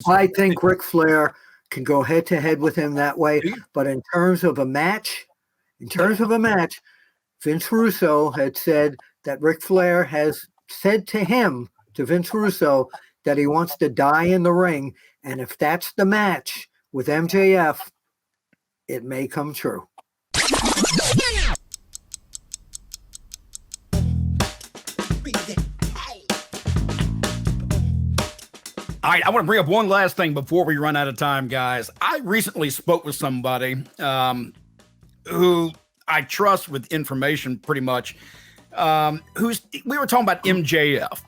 I think Ric Flair can go head to head with him that way. But in terms of a match, Vince Russo had said that Ric Flair has said to him, to Vince Russo, that he wants to die in the ring. And if that's the match with MJF, it may come true. All right, I want to bring up one last thing before we run out of time, guys. I recently spoke with somebody who I trust with information pretty much. We were talking about MJF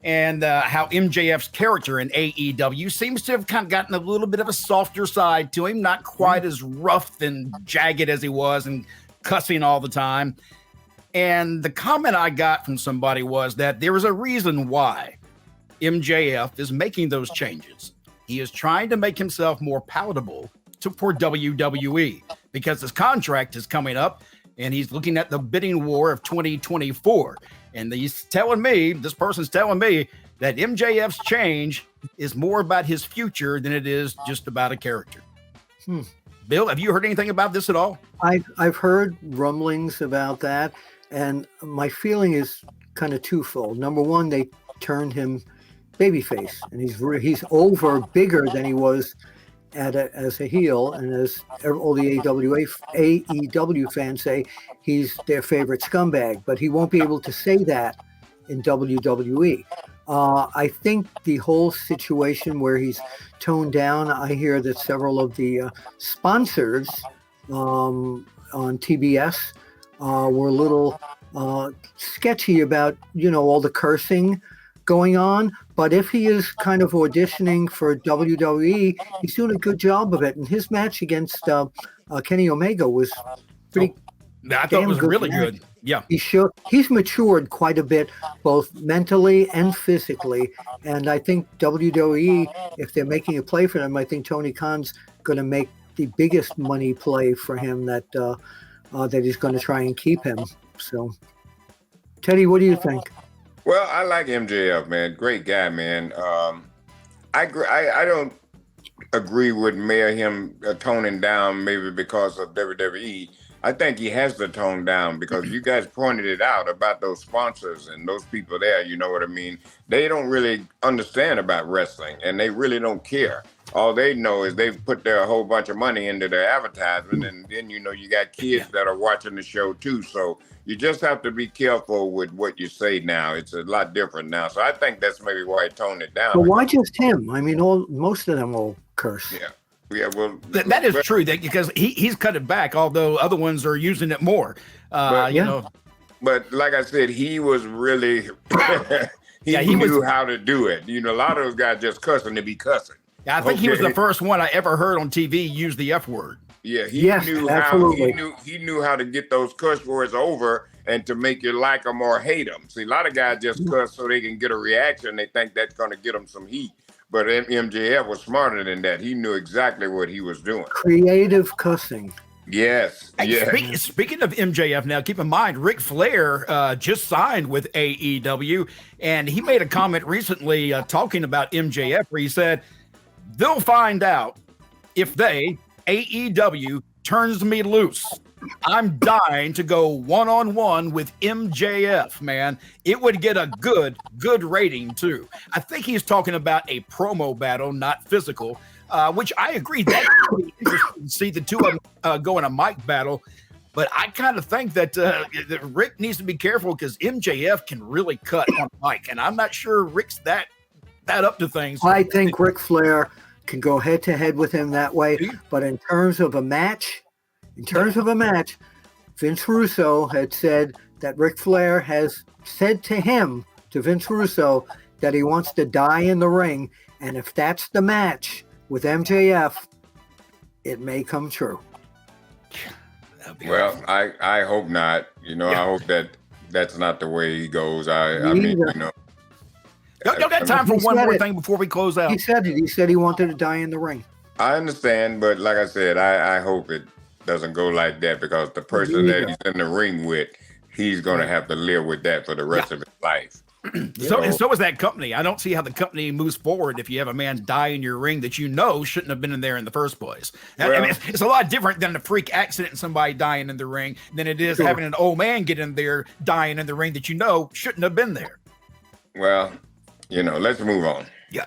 and how MJF's character in AEW seems to have kind of gotten a little bit of a softer side to him, not quite as rough and jagged as he was and cussing all the time. And the comment I got from somebody was that there is a reason why MJF is making those changes. He is trying to make himself more palatable for WWE because his contract is coming up and he's looking at the bidding war of 2024. And this person's telling me that MJF's change is more about his future than it is just about a character. Bill, have you heard anything about this at all? I've heard rumblings about that. And my feeling is kind of twofold. Number one, they turned him babyface, and he's over bigger than he was as a heel, and as all the AEW fans say, he's their favorite scumbag. But he won't be able to say that in WWE. I think the whole situation where he's toned down. I hear that several of the sponsors on TBS were a little sketchy about all the cursing going on, but if he is kind of auditioning for WWE, he's doing a good job of it. And his match against Kenny Omega was pretty. I thought it was really good. Yeah, he's matured quite a bit, both mentally and physically. And I think WWE, if they're making a play for him, I think Tony Khan's going to make the biggest money play for him that he's going to try and keep him. So, Teddy, what do you think? Well, I like MJF, man. Great guy, man. I don't agree with him toning down maybe because of WWE. I think he has to tone down because you guys pointed it out about those sponsors and those people there, you know what I mean? They don't really understand about wrestling and they really don't care. All they know is they've put their whole bunch of money into their advertisement, and then you got kids that are watching the show too. So you just have to be careful with what you say now. It's a lot different now. So I think that's maybe why he toned it down. But why just him? I mean, most of them will curse. Yeah, well, that is true. Because he's cut it back, although other ones are using it more. But like I said, he was really he knew how to do it. A lot of those guys just cussing to be cussing. Yeah, I think he was the first one I ever heard on TV use the F word. Yeah, he knew how to get those cuss words over and to make you like them or hate them. See, a lot of guys just cuss so they can get a reaction. They think that's going to get them some heat. But MJF was smarter than that. He knew exactly what he was doing. Creative cussing. Yes. Speaking of MJF now, keep in mind, Ric Flair just signed with AEW, and he made a comment recently talking about MJF where he said, they'll find out if AEW turns me loose. I'm dying to go one-on-one with MJF, man. It would get a good rating, too. I think he's talking about a promo battle, not physical, which I agree. That would be interesting to see the two of them go in a mic battle. But I kind of think that Rick needs to be careful because MJF can really cut on mic, and I'm not sure Rick's that up to things. I think Ric Flair can go head to head with him that way. But in terms of a match, Vince Russo had said that Ric Flair has said to him, to Vince Russo, that he wants to die in the ring. And if that's the match with MJF, it may come true. Well, I hope not. I hope that's not the way he goes. I mean, Y'all got time for one more thing before we close out. He said it. He said he wanted to die in the ring. I understand, but like I said, I hope it doesn't go like that because the person that he's in the ring with, he's going to have to live with that for the rest of his life. So is that company. I don't see how the company moves forward if you have a man die in your ring that you know shouldn't have been in there in the first place. Well, I mean, it's a lot different than a freak accident and somebody dying in the ring than it is having an old man get in there dying in the ring that you know shouldn't have been there. Well, let's move on. Yeah.